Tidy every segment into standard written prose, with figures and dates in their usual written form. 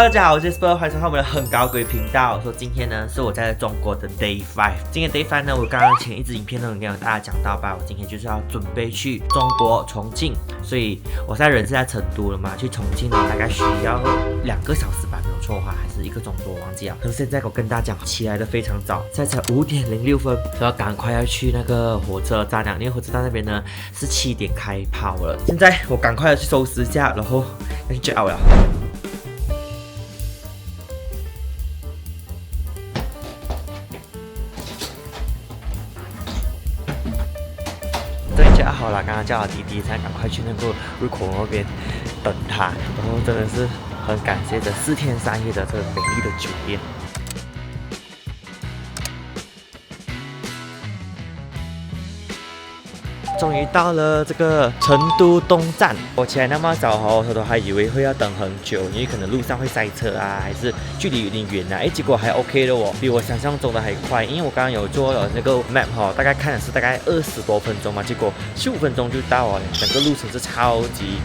Hello， 大家好，我是 Jasper， 欢迎收看我们的很高贵频道。说今天呢是我在中国的 Day 5， 今天 Day 5呢，我刚刚前一支影片都有跟大家讲到吧，我今天就是要准备去中国重庆，所以我现在人是在成都了嘛，去重庆呢大概需要2个小时吧，没有错的话，还是1个钟多，我忘记了。可是现在我跟大家讲，起来的非常早，现在才5点06分，所以要赶快要去那个火车站了，因为火车站那边呢是7点开跑了。现在我赶快要去收拾一下，然后要去 check out 了。叫好了，刚刚叫好滴滴，才赶快去那个入口那边等他。然后真的是很感谢这4天3夜的这个美丽的酒店。终于到了这个成都东站，我起来那么早哦，我都还以为会要等很久，因为可能路上会塞车啊，还是距离有点远啊。结果还 OK 的哦，比我想象中的还快。因为我刚刚有做了那个 map 哈，大概看的是大概20多分钟嘛，结果15分钟就到了，整个路程是超级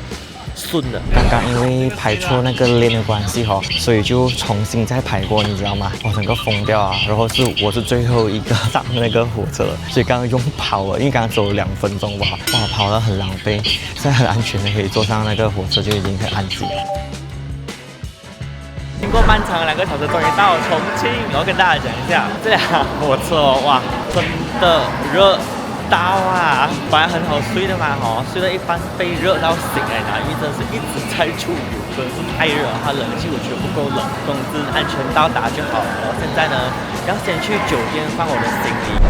顺的。刚刚因为排错那个链的关系哈，所以就重新再排过，你知道吗？我整个疯掉啊！然后我是最后一个上那个火车，所以刚刚用跑了，因为刚刚走了2分钟吧，哇，跑得很狼狈。现在很安全的可以坐上那个火车，就已经很安静了。经过漫长的2个小时，终于到了重庆。我要跟大家讲一下，这辆火车哦，哇，真的热到啊！本来很好睡的嘛，睡到一半被热到醒来了，因为真的是一直在出油，真的是太热了，它冷气我觉得不够冷。总之安全到达就好了。现在呢，要先去酒店放我的行李。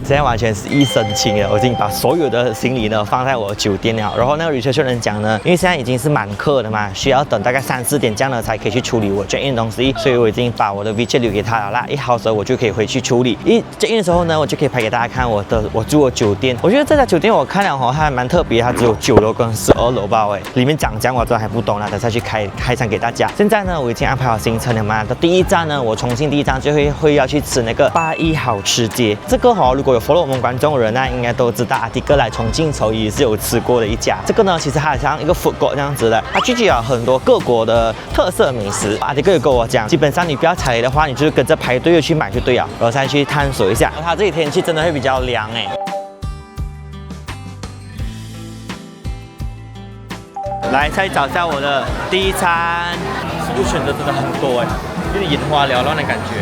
现在完全是一身轻了，我已经把所有的行李呢放在我的酒店了。然后那个 reception 人讲呢，因为现在已经是满客了嘛，需要等大概3、4点这样呢才可以去处理我 check in 的东西，所以我已经把我的 WeChat 留给他了啦。一好时候我就可以回去处理。一 check in 的时候呢，我就可以拍给大家看我住的酒店。我觉得这家酒店我看了它还蛮特别，它只有9楼跟12楼吧，里面长这样我真的还不懂啦，等下去开箱给大家。现在呢，我已经安排好行程了嘛。第一站呢，我重庆第一站就会要去吃那个81好吃街。这个如果有 follow 我们观众人呢，应该都知道阿迪哥来重庆时候也是有吃过的一家。这个呢，其实它很像一个 food court 这样子的，它聚集了很多各国的特色美食。阿迪哥有跟我讲，基本上你不要踩雷的话，你就是跟着排队去买就对了，然后再去探索一下。它这里天气真的会比较凉来，再找下我的第一餐，食物选择真的很多有点眼花缭乱的感觉。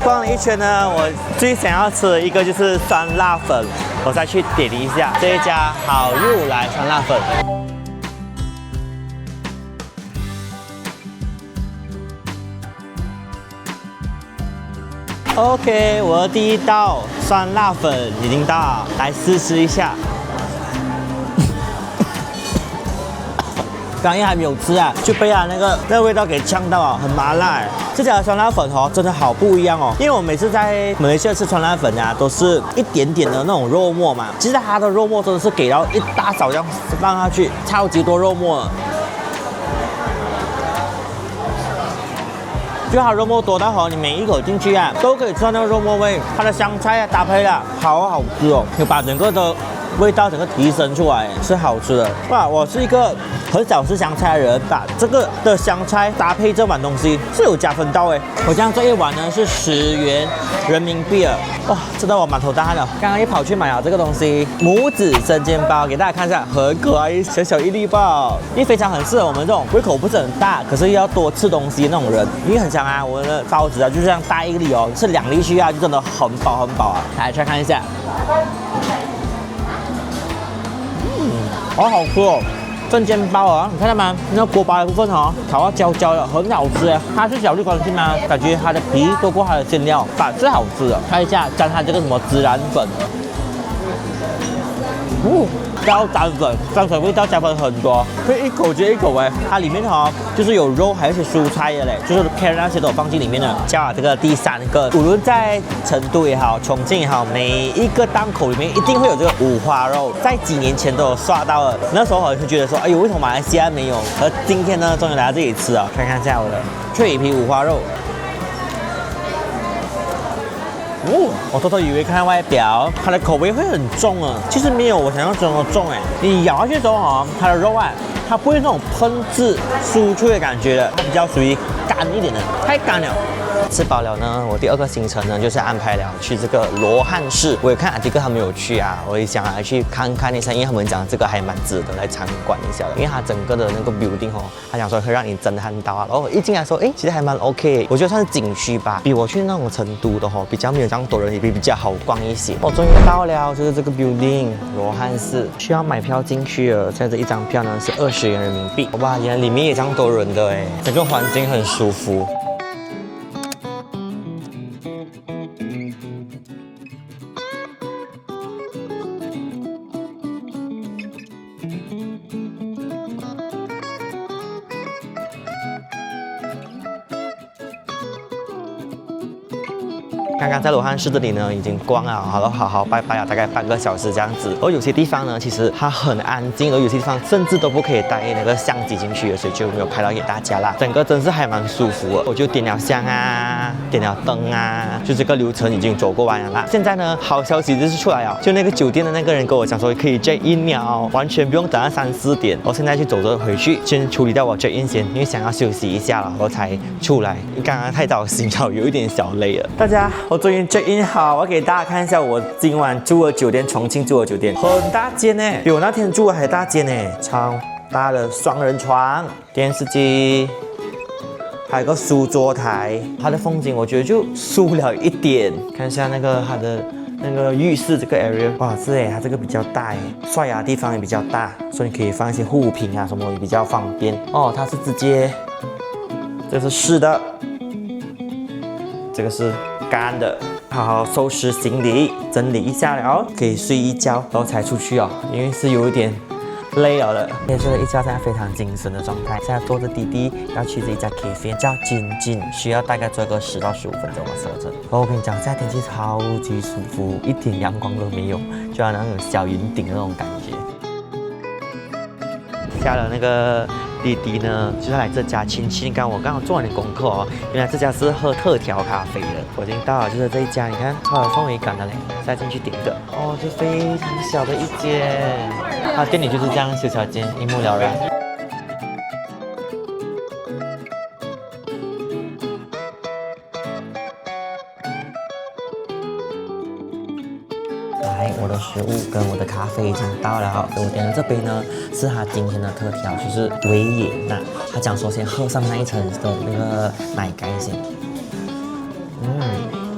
逛了一圈呢，我最想要吃的一个就是酸辣粉，我再去点一下这一家好入来酸辣粉。OK， 我的第一道酸辣粉已经到，来试一下。刚因为还没有吃啊，就被它那个味道给呛到啊，很麻辣。这家的酸辣粉真的好不一样哦。因为我每次在马来西亚吃酸辣粉啊，都是一点点的那种肉末嘛。其实它的肉末真的是给到一大勺这样放下去，超级多肉末了。就它肉末多到你每一口进去啊，都可以吃到那个肉末味。它的香菜啊搭配了好好吃哦，就把整个的味道整个提升出来，是好吃的。哇，我是一个很少吃香菜的人，把这个的香菜搭配这碗东西是有加分到我这样这一碗呢是10元人民币了，哇，吃到我满头大汗了。刚刚也跑去买了这个东西，母子生煎包，给大家看一下，很可爱，小小一粒包，因为非常很适合我们这种胃口不是很大，可是又要多吃东西那种人。因为很香啊，我的包子啊就这样大一粒吃2粒去啊，就真的很饱啊。来再看一下。好好吃哦，生煎包啊，你看到吗？那锅巴的部分烤到焦焦的，很好吃它是小粒关系吗？感觉它的皮多过它的馅料，是好吃的。看一下沾它这个什么孜然粉，高沾粉，沾粉味道加分很多，可以一口接一口它里面就是有肉，还有一些蔬菜的就是 carrot 那些都放进里面的。加了这个第3个，无论在成都也好，重庆也好，每一个档口里面一定会有这个五花肉，在几年前都有刷到了。那时候我就觉得说，哎呦，为什么马来西亚没有？而今天呢，终于来到这里吃了。看看一下我的脆皮五花肉。哦，我偷偷以为看外表，它的口味会很重啊，其实没有我想象中的重哎。你咬下去之后哦，它的肉啊，它不会那种喷质酥脆的感觉的，它比较属于干一点的，太干了。吃饱了呢，我第二个行程呢就是安排了去这个罗汉市。我有看阿迪哥他们有去啊，我也想来去看看一下，因为他们讲这个还蛮值得来参观一下的，因为它整个的那个 building 哦，他讲说会让你震撼到啊。然后一进来说，哎，其实还蛮 OK， 我觉得算是景区吧，比我去那种成都的比较没有这样多人，也比较好逛一些。我终于到了，就是这个 building 罗汉市，需要买票进去了。现在这一张票呢是20元人民币。哇，原来里面也这样多人的哎，整个环境很舒服。刚刚在罗汉市这里呢，已经逛了，好好拜拜了，大概半个小时这样子。而有些地方呢，其实它很安静，而有些地方甚至都不可以带那个相机进去的，所以就没有拍到给大家啦。整个真是还蛮舒服的，我就点了香啊，点了灯啊，就这个流程已经走过完了啦。现在呢，好消息就是出来了，就那个酒店的那个人跟我讲说可以 check in 了，完全不用等到3、4点。我现在去走着回去，先处理掉我 check in 先，因为想要休息一下了，我才出来。刚刚太早醒了，有一点小累了。大家。我终于 check in 好，我给大家看一下我今晚住的酒店，重庆住的酒店，很大间呢，比我那天住的还大间呢，超大的双人床、电视机，还有个书桌台。它的风景我觉得就输了一点，看一下那个它的那个浴室这个 area， 哇，是哎，它这个比较大哎，刷牙的地方也比较大，所以你可以放一些护肤品啊什么也比较方便哦。它是直接，这是湿的，这个是干的。好好收拾行李，整理一下了，可以睡一觉，然后才出去哦，因为是有一点累了的。也是一觉现在非常精神的状态。现在坐着滴滴要去这一家 cafe， 叫金金，需要大概坐个10到15分钟的车程。然后我跟你讲，现在天气超级舒服，一点阳光都没有，就像那种小云顶的那种感觉。下了那个滴滴呢，就是来这家亲戚。我刚好做完点功课哦，原来这家是喝特调咖啡的。我已经到了，就是这一家，你看超有氛围感的嘞。再进去点个，哦，就非常小的一间，它店里就是这样小小间，一目了然。来，我的食物跟我的咖啡已经到了。我点的这杯呢，是他今天的特调，就是维也纳。他讲说先喝上那一层的那个奶盖先，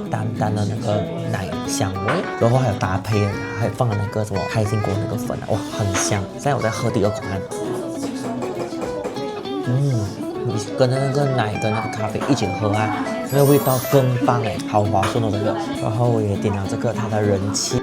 淡淡的那个奶香味，然后还有搭配，还有放了那个什么开心果那个粉啊，哇，很香。现在我在喝第二口看，跟那个奶跟那个咖啡一起喝啊，那个味道更棒哎，好滑顺的这个。然后我也点了这个它的人气。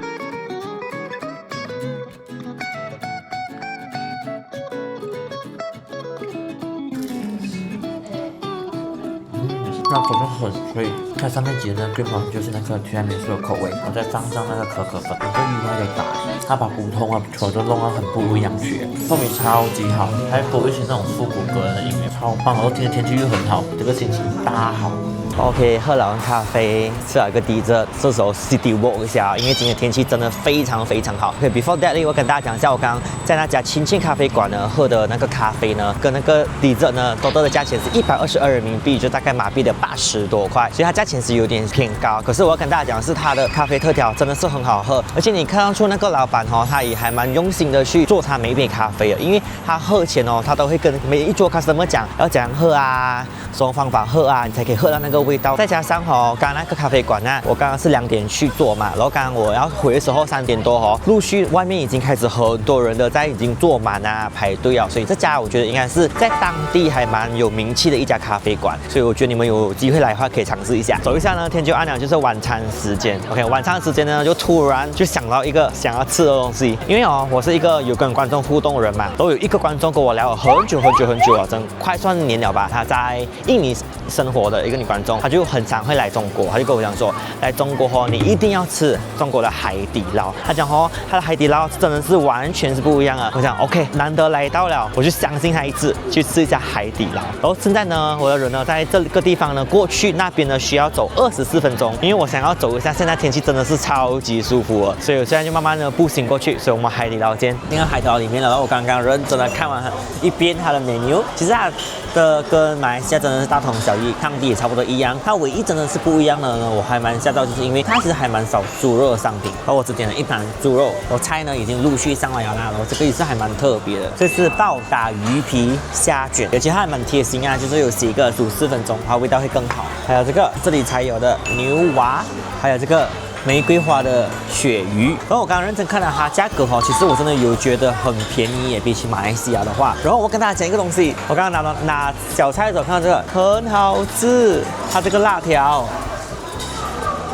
那口感很脆，它上面挤的那个好像就是那个提拉米苏的口味，我再放上那个可可粉，我就意外的打，它把普通的可乐弄到很不一样去，氛围超级好，还多一些那种复古歌的音乐，超棒。然后今天天气又很好，这个心情大好。OK， 喝了咖啡，吃了一个dessert，这时候 city walk 一下，因为今天天气真的非常非常好。OK，before that， 我跟大家讲一下，我刚刚在那家亲戚咖啡馆呢喝的那个咖啡呢，跟那个dessert呢，多的价钱是122人民币，就大概马币的80多块，所以它价钱是有点偏高。可是我要跟大家讲，是它的咖啡特调真的是很好喝，而且你看得出那个老板他也还蛮用心的去做他每一杯咖啡的，因为他喝前他都会跟每一桌 customer 讲要怎样喝啊，什么方法喝啊，你才可以喝到那个味道。再加上刚刚那个咖啡馆呢，我刚刚是2点去做嘛，然后刚刚我要回的时候3点多陆续外面已经开始很多人的在已经坐满啊排队啊，所以这家我觉得应该是在当地还蛮有名气的一家咖啡馆，所以我觉得你们有机会来的话可以尝试一下。走一下呢，天就暗了，就是晚餐时间。OK， 晚餐时间呢就突然就想到一个想要吃的东西，因为我是一个有跟观众互动的人嘛，都有一个观众跟我聊了很久啊，真快算年了吧，他在印尼生活的一个女观众。动，他就很常会来中国，他就跟我讲说，来中国你一定要吃中国的海底捞。他讲他的海底捞真的是完全是不一样啊。我讲 OK， 难得来到了，我就相信他一次去吃一下海底捞。然后现在呢，我的人呢在这个地方呢，过去那边呢需要走24分钟，因为我想要走一下，现在天气真的是超级舒服哦，所以我现在就慢慢的步行过去。所以我们海底捞见那个海底捞里面了，然后我刚刚认真的看完一遍它的 menu， 其实它的跟马来西亚真的是大同小异，汤底也差不多一样。它唯一真的是不一样的呢，我还蛮吓到，就是因为它其实还蛮少猪肉的商品。然后我只点了一盘猪肉，我菜呢已经陆续上来了啦，然后这个也是还蛮特别的，这是暴打鱼皮虾卷，而且它还蛮贴心啊，就是有写一个煮4分钟，它味道会更好。还有这里才有的牛蛙，还有这个玫瑰花的鳕鱼。然后我刚刚认真看了它价格其实我真的有觉得很便宜耶，比起马来西亚的话。然后我跟大家讲一个东西，我刚刚拿小菜的时候看到这个很好吃，它这个辣条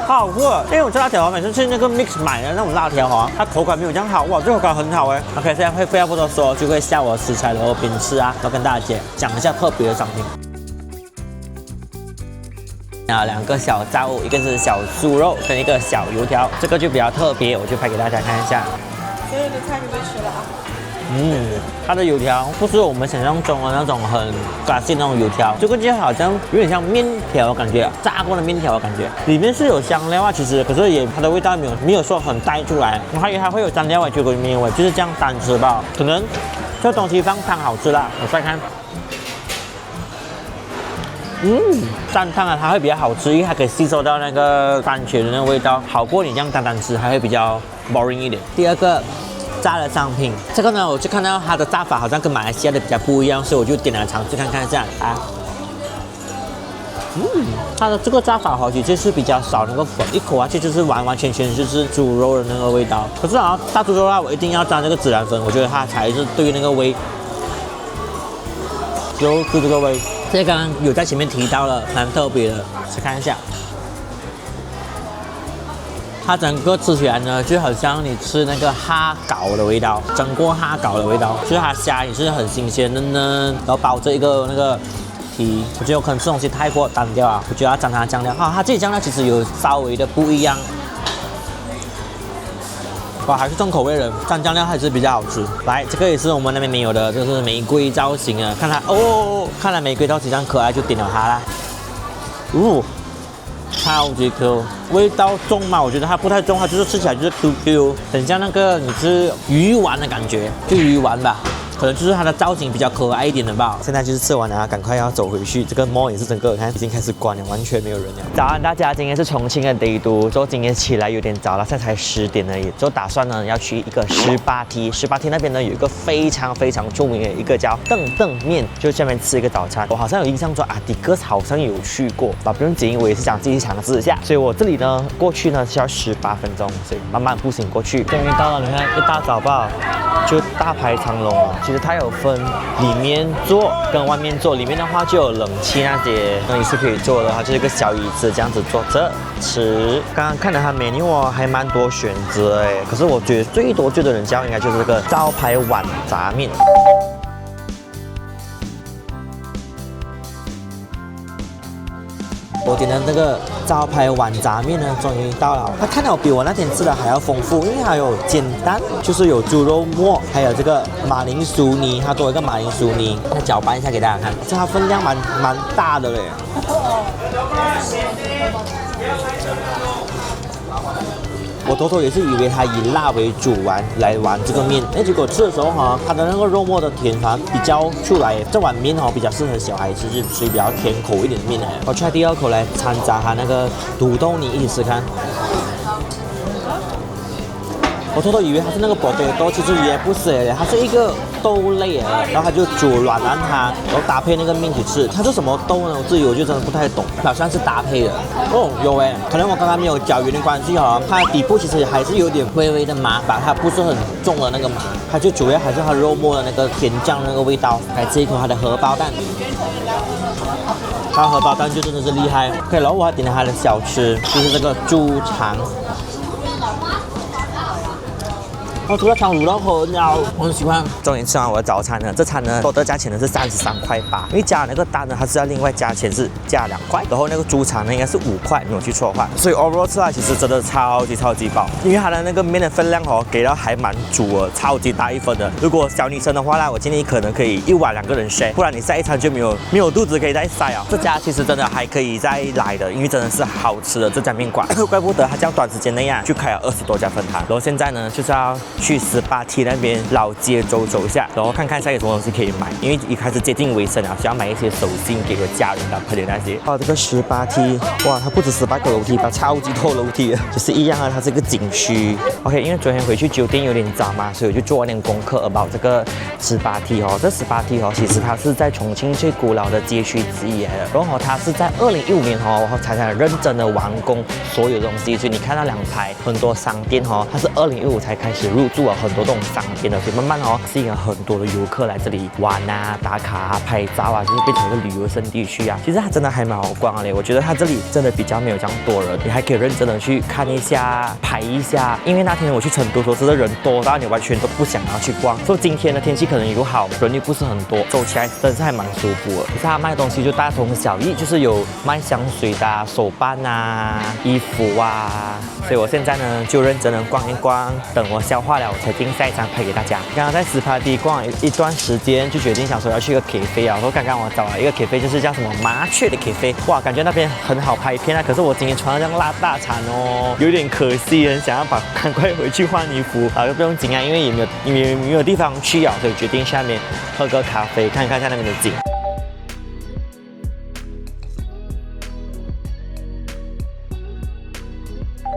好好吃，因为我这辣条每次去那个 Mix 买的那种辣条它口感没有这样好，哇，这口感很好哎。OK， 现在会废话不多说，就会下我的食材，然后边吃啊，然后跟大家讲一下特别的商品。2个小炸物，一个是小猪肉跟一个小油条，这个就比较特别，我就拍给大家看一下。所有的菜你都吃了啊？它的油条不是我们想象中的那种很干净那种油条，这个就好像有点像面条的感觉，炸过的面条的感觉，里面是有香料啊，其实可是它的味道没有说很带出来，我还以为它会有蘸料结果没有，就是这样单吃吧，可能这东西放汤好吃啦，我再看。蘸汤啊，它会比较好吃，因为它可以吸收到那个番茄的那个味道，好过你这样单吃，还会比较 boring 一点。第二个炸的商品，这个呢，我就看到它的炸法好像跟马来西亚的比较不一样，所以我就点来尝试看一下啊。它的这个炸法其实是比较少那个粉，一口去就是完全就是猪肉的那个味道。可是大猪肉啊，我一定要沾这个孜然粉，我觉得它才是对于那个味。就是这个味。这刚刚有在前面提到了，蛮特别的，去看一下。它整个吃起来呢，就好像你吃那个哈搞的味道，蒸过哈搞的味道，就是它虾也是很新鲜嫩嫩，然后包着一个那个皮。我觉得我可能吃东西太过单调啊，我觉得要沾它酱料。它这里酱料其实有稍微的不一样。哇，还是重口味的，蘸酱料还是比较好吃。来，这个也是我们那边没有的，这是玫瑰造型啊。看它看来玫瑰造型这样可爱，就点了它啦。超级 Q， 味道重吗？我觉得它不太重，它就是吃起来就是 QQ， 很像那个你吃鱼丸的感觉，就鱼丸吧。可能就是它的造型比较可爱一点的吧。现在就是吃完了，赶快要走回去。这个 mall 也是整个看已经开始关了，完全没有人了。早安大家，今天是重庆的Day 2，之后今天起来有点早了，现在才10点而已。之后打算呢要去一个18T那边呢有一个非常著名的一个叫邓面，就下面吃一个早餐。我好像有印象中迪哥好像有去过，不用紧，我也是想自己尝试一下。所以我这里呢过去呢是要18分钟，所以慢慢步行过去。终于到了，你看一大早吧，就大排长龙啊。其实它有分里面坐跟外面坐，里面的话就有冷气那些，那也是可以坐的，它就是一个小椅子这样子坐着吃。刚刚看了它 menu 还蛮多选择哎，可是我觉得最多的人叫应该就是这个招牌碗杂面。我点的那个招牌碗杂面呢，终于到了。它看到比我那天吃的还要丰富，因为还有煎蛋，就是有猪肉末，还有这个马铃薯泥，它多一个马铃薯泥。再搅拌一下给大家看，这它分量蛮大的嘞。我偷偷也是以为它以辣为主来玩这个面，结果吃的时候它的那个肉末的甜反而比较出来。这碗面比较适合小孩吃，是属于比较甜口一点的面。我try第2口来掺杂它那个土豆泥一起吃看。我偷偷以为它是那个 potato， 其实也不是它是一个豆类然后它就煮软烂它，然后搭配那个面一起吃。它是什么豆呢？我就真的不太懂，好像是搭配的。有可能我刚刚没有搅匀的关系它底部其实还是有点微微的麻吧，它不是很重的那个麻，它就主要还是它肉末的那个甜酱那个味道。来吃一口它的荷包蛋，它荷包蛋就真的是厉害。OK， 然后我还点了它的小吃，就是这个猪肠。我除了汤卤肉很好，我很喜欢。终于吃完我的早餐了，这餐呢，多的价钱呢是33.8块，因为加那个蛋呢，它是要另外加钱，是加2块，然后那个猪肠呢应该是5块，没有记错的话。所以 overall 吃来其实真的超级饱，因为它的那个面的分量哦，给到还蛮足的，超级大一份的。如果小女生的话啦，我建议可能可以1碗2个人 share， 不然你下一餐就没有肚子可以再塞啊。这家其实真的还可以再来的，因为真的是好吃的这家面馆，怪不得它这样短时间内就开了20多家分摊。然后现在呢，就是要去18T 那边老街走一下，然后看看下有什么东西可以买，因为一开始接近尾声了，需要买一些手信给我家人的朋友那些。哦，这个18T，哇，它不止18个楼梯吧，超级多楼梯，就是一样啊，它是个景区。OK， 因为昨天回去酒店有点早嘛，所以我就做了点功课 about 这个18T哦。这18T哦，其实它是在重庆最古老的街区之一来的。然后它是在2015年哦，才认真的完工所有东西，所以你看到2排很多商店哦，它是2015才开始入驻了很多这种商店的，所以慢慢哦吸引了很多的游客来这里玩啊、打卡啊、拍照啊，就是变成一个旅游胜地区啊。其实它真的还蛮好逛的嘞，我觉得它这里真的比较没有这样多人，你还可以认真的去看一下、拍一下。因为那天我去成都的时候，真的人多到你完全都不想要去逛。说今天的天气可能又好，人又不是很多，走起来真是还蛮舒服的。可是它卖东西就大同小异，就是有卖香水的啊、手办啊、衣服啊。所以我现在呢就认真的逛一逛，等我消化了，我才定下一张拍给大家。刚刚在18T逛了一段时间，就决定想说要去一个 cafe 啊。然后刚刚我找了一个 cafe， 就是叫什么麻雀的 cafe， 哇，感觉那边很好拍片啊。可是我今天穿了这样辣大餐哦，有点可惜，很想要赶快回去换衣服啊，又不用紧啊，因为也没有地方去啊，所以决定下面喝个咖啡，看看那边的景。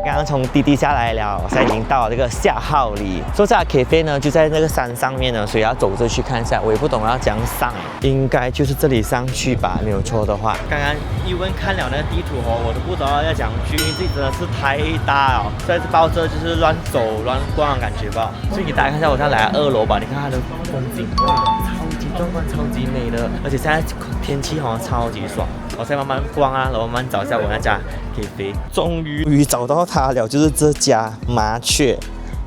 刚刚从滴滴下来了，我现在已经到了这个下号里。说这家 cafe 呢就在那个山上面呢，所以要走着去看一下。我也不懂要怎样上，应该就是这里上去吧，没有错的话。刚刚一问看了那个地图哦，我都不知道要怎样去，因为这里真的是太大了，所以是抱着就是乱走乱逛的感觉吧。所以给大家看一下，我现在来2楼吧，你看它的风景，哇，超级壮观，超级美的，而且现在天气好像超级爽。我再慢慢逛啊，然后慢慢找一下我那家 cafe， 终于找到它了，就是这家麻雀。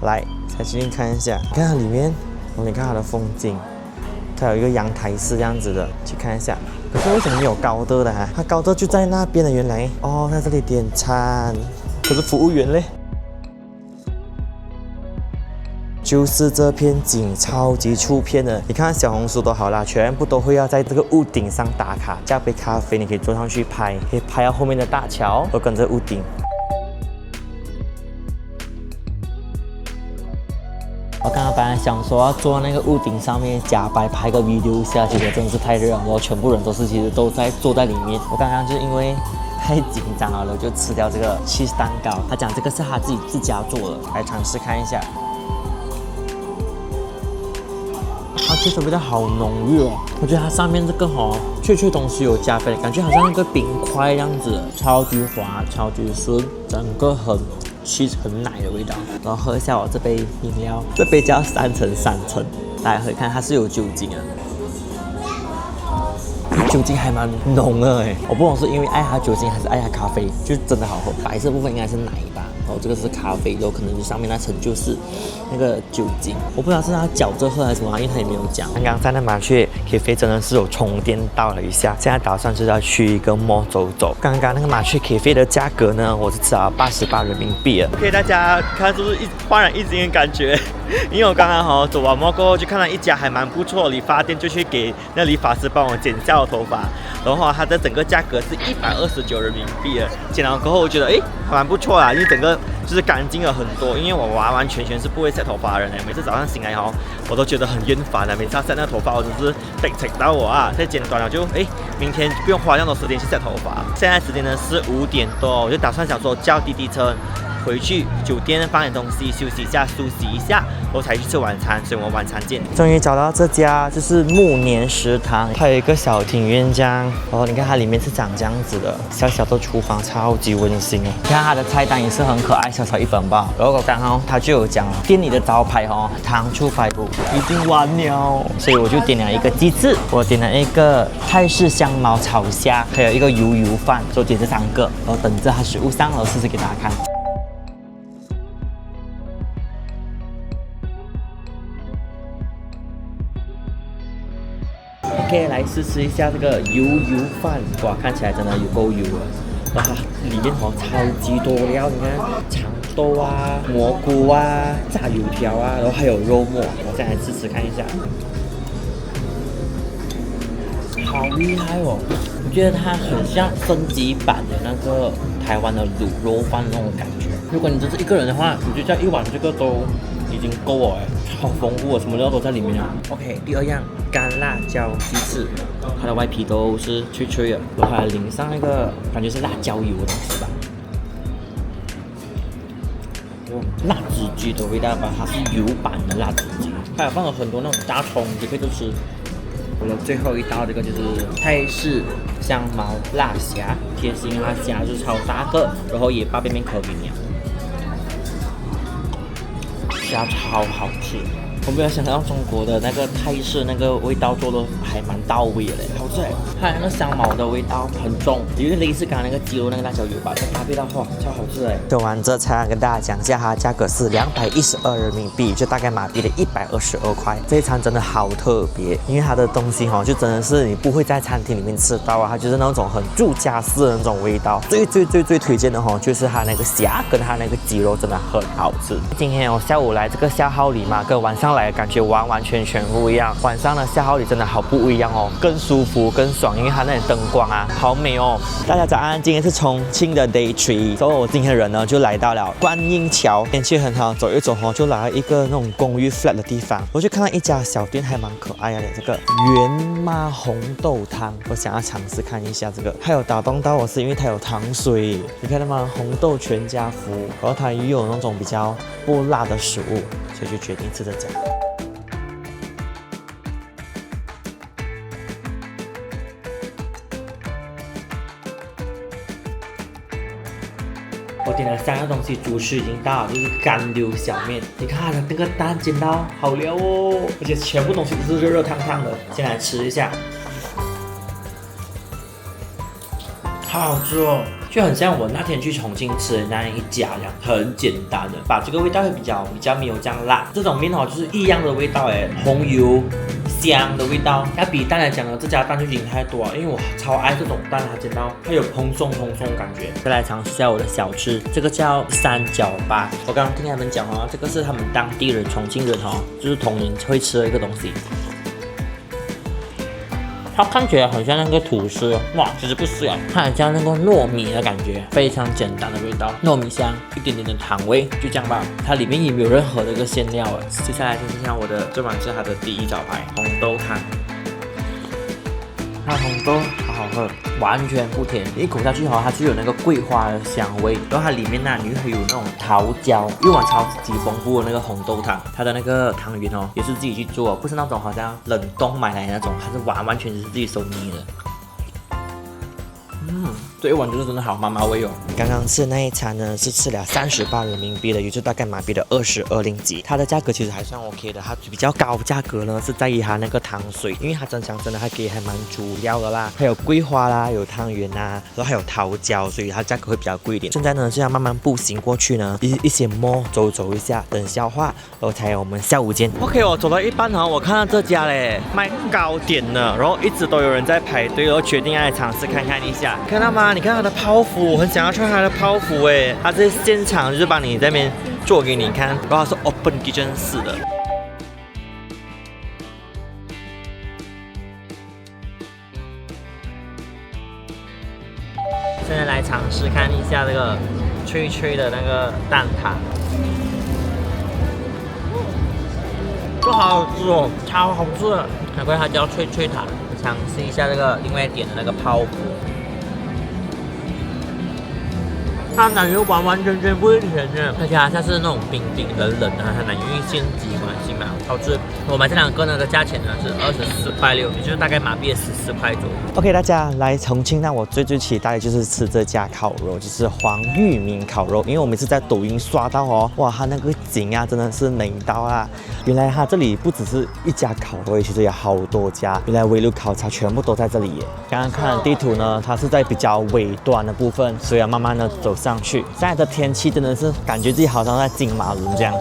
来，才进去看一下，你看它里面，你看它的风景，它有一个阳台是这样子的，去看一下。可是为什么没有高的呢？它高的就在那边的，原来哦，在这里点餐，可是服务员嘞？就是这片景超级出片的，你看小红书都好啦，全部都会要在这个屋顶上打卡，加杯咖啡，你可以坐上去拍，可以拍到后面的大桥，都跟着屋顶。我刚刚本来想说要坐那个屋顶上面假白拍个 video 下，结果真的是太热了，然后全部人都是其实都在坐在里面。我刚刚就是因为太紧张了，我就吃掉这个 cheese 蛋糕。他讲这个是他自家做的，来尝试看一下。它其实味道好浓郁哦，我觉得它上面这个脆东西有加分，感觉好像那个冰块这样子，超级滑，超级顺，整个cheese 很奶的味道。然后喝一下我这杯饮料，这杯叫3乘3乘，大家可以看它是有酒精啊，酒精还蛮浓的哎，我不懂是因为爱它酒精还是爱它咖啡，就真的好喝。白色部分应该是奶吧。然后这个是咖啡，然后可能上面那层就是那个酒精，我不知道是他搅着喝还是什么，因为他也没有讲。刚刚在那麻雀 cafe 真的是有充电到了一下，现在打算是要去一个 mall 走走。刚刚那个麻雀 cafe 的价格呢，我是找88人民币了。OK， 大家看是不是焕然一新的感觉？因为我刚刚走完 mall 过后，就看到一家还蛮不错的理发店，就去给那理发师帮我剪下了头发。然后它的整个价格是129人民币了。剪了过后，我觉得还蛮不错啦，因为整个就是干净了很多。因为我完完全全是不会 set 头发的人，每次早上醒来我都觉得很厌烦的。每次要 set 那个头发，我只是被扯到我啊，再剪短了就明天不用花那么多时间去 set 头发。现在时间呢是5点多，我就打算想说叫滴滴车回去酒店放点东西休息一下，梳洗一下，我才去吃晚餐，所以我们晚餐见。终于找到这家就是暮年食堂，它有一个小庭院这样，然后你看它里面是长这样子的，小小的厨房超级温馨哦。你看它的菜单也是很可爱，小小一本吧。然后刚刚它就有讲店里的招牌糖醋排骨已经完了，所以我就点了一个鸡翅，我点了一个泰式香茅炒虾，还有一个油饭，就点这3个，然后等着它食物上，然后试试给大家看。OK， 来试一下这个油饭，哇，看起来真的有够油了。哇，里面超级多料，你看长豆啊、蘑菇啊、炸油条啊，然后还有肉末，我再来试看一下。好厉害哦！我觉得它很像升级版的那个台湾的卤肉饭那种感觉。如果你只是一个人的话，我觉得一碗这个都已经够了哎，超丰富哦，什么料都在里面啊。OK， 第二样干辣椒鸡翅，它的外皮都是脆脆的，然后还淋上那个感觉是辣椒油的东西吧。辣子鸡的味道吧，它是油版的辣子鸡，还有放了很多那种大葱，也可以就吃。我的最后一道这个就是泰式香茅辣虾，贴心辣虾就是超大个，然后也把边边烤给你，虾超好吃。我没有想到中国的那个泰式那个味道做的还蛮到位的，好吃哎！它那个香茅的味道很重，有点类似刚刚那个鸡肉那个辣椒油吧，再搭配到哇，超好吃哎！吃完这菜跟大家讲一下，它价格是212人民币，就大概马币的122块。这一餐真的好特别，因为它的东西就真的是你不会在餐厅里面吃到啊，它就是那种很住家式的那种味道。最推荐的就是它那个虾跟它那个鸡肉真的很好吃。今天我下午来这个夏号里嘛，跟晚上来的感觉完全不一样。晚上的夏号里真的好不一样哦，更舒服更爽，因为它那里灯光啊好美哦。大家早安，今天是重庆的 Day 3，所以我今天人呢就来到了观音桥，天气很好，走一走就来到一个那种公寓 flat 的地方，我就看到一家小店还蛮可爱的，这个元妈红豆汤，我想要尝试看一下这个。还有打动到我是因为它有糖水，你看到吗？红豆全家福，然后它也有那种比较不辣的食物，所以就决定吃这家。我点了3个东西，主食已经到了，就是干溜小面。你看它的那个蛋煎到好撩哦，而且全部东西都是热烫烫的。先来吃一下，好好吃哦，就很像我那天去重庆吃的那一家一样，很简单的，把这个味道会比较没有这样辣。这种面就是一样的味道哎，红油。香的味道，要比蛋来讲呢，这家蛋就已经太多了，因为我超爱这种蛋，它煎到它有蓬松感觉。再来尝试一下我的小吃，这个叫三角巴，我刚刚听他们讲这个是他们当地人重庆人就是童年会吃的一个东西。它看起来很像那个吐司，哇，其实不是它很像那个糯米的感觉，非常简单的味道，糯米香，一点点的糖味，就这样吧。它里面也没有任何的一个馅料接下来就是像我的这碗是它的第一招牌红豆汤，它的红豆好好喝，完全不甜，一口下去它就有那个桂花的香味，然后它里面你会有那种桃胶，一碗超级丰富的那个红豆汤，它的那个汤圆也是自己去做，不是那种好像冷冻买来的那种，它是完全是自己手捏的。这一碗就是真的好妈妈味哦。刚刚吃的那一餐呢是吃了38人民币的，也就大概马币的22令吉。它的价格其实还算 OK 的，它比较高价格呢是在于它那个汤水，因为它真的还给还蛮主料的啦，还有桂花啦，有汤圆啦，然后还有桃胶，所以它价格会比较贵一点。现在呢就要慢慢步行过去呢，一些摸走一下，等消化，然后才有我们下午见。OK， 我走到一半我看到这家嘞卖糕点的，然后一直都有人在排队，然后决定要来尝试看一下，看到吗？你看它的泡芙，我很想要穿它的泡芙哎，它这现场就是帮你在那边做给你看，然后它是 open kitchen 式的。现在来尝试看一下这个脆的那个蛋挞，这好好吃哦，超好吃的，难怪它叫脆塔。尝试一下这个另外点的那个泡芙。它感觉完全不会甜的，而且它像是那种冰冷的，它难因为限级关系嘛，好吃。我们这2个呢的价钱呢是24块6，也就是大概马币14块左右。OK， 大家来重庆，那我最期待的就是吃这家烤肉，就是黄玉明烤肉，因为我每次在抖音刷到哇，它那个景真的是美到啊！原来它这里不只是一家烤肉，其实有好多家，原来围炉烤茶全部都在这里耶。刚刚看地图呢，它是在比较尾端的部分，所以要慢慢的走上去。现在的天气真的是感觉自己好像在金马伦这样。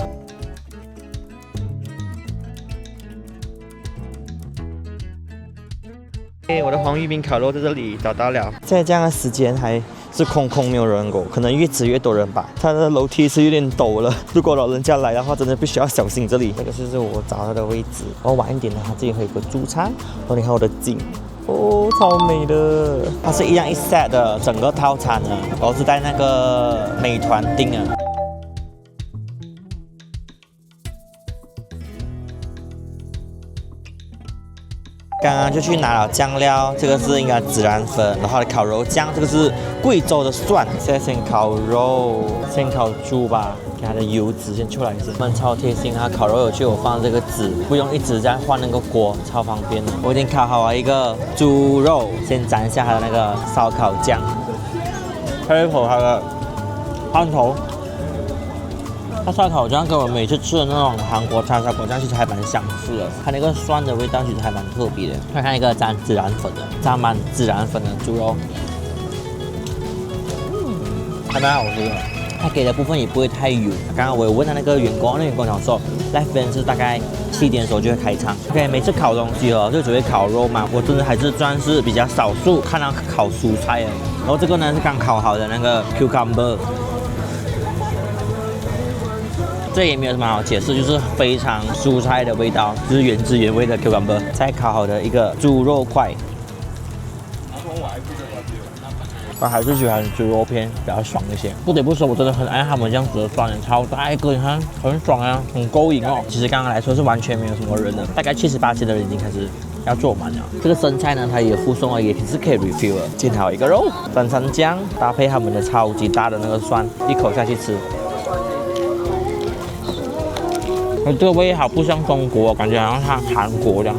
哎，我的黄玉冰烤肉在这里找到了。在这样的时间还是空没有人过，可能越挤越多人吧。它的楼梯是有点陡了，如果老人家来的话，真的必须要小心这里。这个就是我找到的位置。然后晚一点的话，这里会有个主餐。然后你看我的景。哦，超美的！它是一样一 set 的整个套餐的，我是在那个美团订的。刚刚就去拿了酱料，这个是应该孜然粉，然后烤肉酱，这个是贵州的蒜。现在先烤肉，先烤猪吧，给它的油脂先出来先。他们超贴心，它烤肉有就有放这个纸，不用一直在换那个锅，超方便的。我已经烤好了一个猪肉，先沾一下它的那个烧烤酱，喝一口它的汤头。它烧烤酱跟我每次吃的那种韩国叉烧烤酱其实还蛮相似的，它那个蒜的味道其实还蛮特别的。再看一个沾孜然粉的，沾满孜然粉的猪肉，还蛮好吃的。它给的部分也不会太油。刚刚我有问他那个员工，那员工讲说，live band 是大概7点的时候就会开唱。OK， 每次烤东西哦，就只会烤肉嘛，我真的还是算是比较少数看到烤蔬菜的。然后这个呢是刚烤好的那个 cucumber。这也没有什么好解释，就是非常蔬菜的味道，就是原汁原味的 cucumber。再烤好的一个猪肉块，我还是喜欢猪肉片比较爽一些。不得不说，我真的很爱他们这样子的蒜，超大一个，你看很爽啊，很勾引哦。其实刚刚来说是完全没有什么人的，大概78%的人已经开始要做满了。这个生菜呢，它也附送了，也是可以 refill 的。煎好一个肉，粉肠酱搭配他们的超级大的那个蒜，一口下去吃。这个味好不像中国，感觉好像像韩国这样。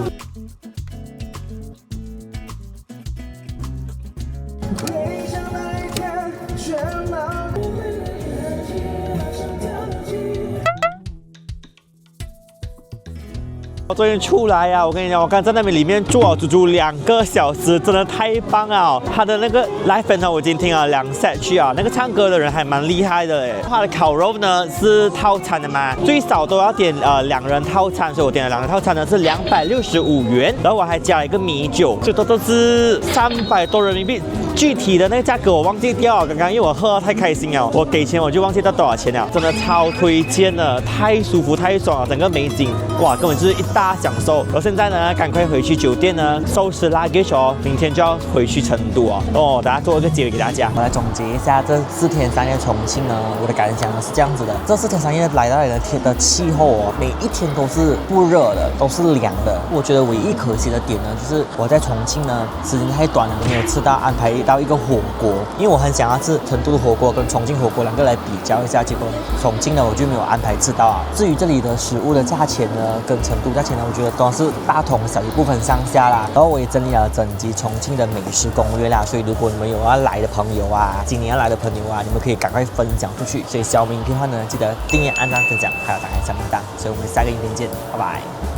我终于出来呀！我跟你讲，我刚在那边里面坐足足2个小时，真的太棒了。他的那个 live band 呢，我已经听了2 set 去啊，那个唱歌的人还蛮厉害的诶。他的烤肉呢是套餐的嘛，最少都要点2人套餐，所以我点了2人套餐呢是265元，然后我还加了一个米酒，最多都是300多人民币。具体的那个价格我忘记掉了，刚刚因为我喝得太开心了，我给钱我就忘记到多少钱了，真的超推荐的，太舒服太爽了，整个美景哇根本就是一大享受。然后现在呢赶快回去酒店呢收拾 luggage 哦，明天就要回去成都哦。大家做一个结尾给大家，我来总结一下这4天3夜重庆呢，我的感想呢是这样子的，这4天3夜来到你的天的气候哦，每一天都是不热的，都是凉的。我觉得唯一可惜的点呢，就是我在重庆呢时间太短了，没有吃到安排到一个火锅，因为我很想要吃成都的火锅跟重庆火锅2个来比较一下，结果重庆呢我就没有安排吃到啊。至于这里的食物的价钱呢，跟成都价钱呢，我觉得都是大同小异，部分上下啦。然后我也整理了整集重庆的美食攻略啦，所以如果你们有要来的朋友啊，今年要来的朋友啊，你们可以赶快分享出去。所以小明的话呢，记得订阅、按赞、分享，还有打开小铃铛。所以我们下个影片见，拜拜。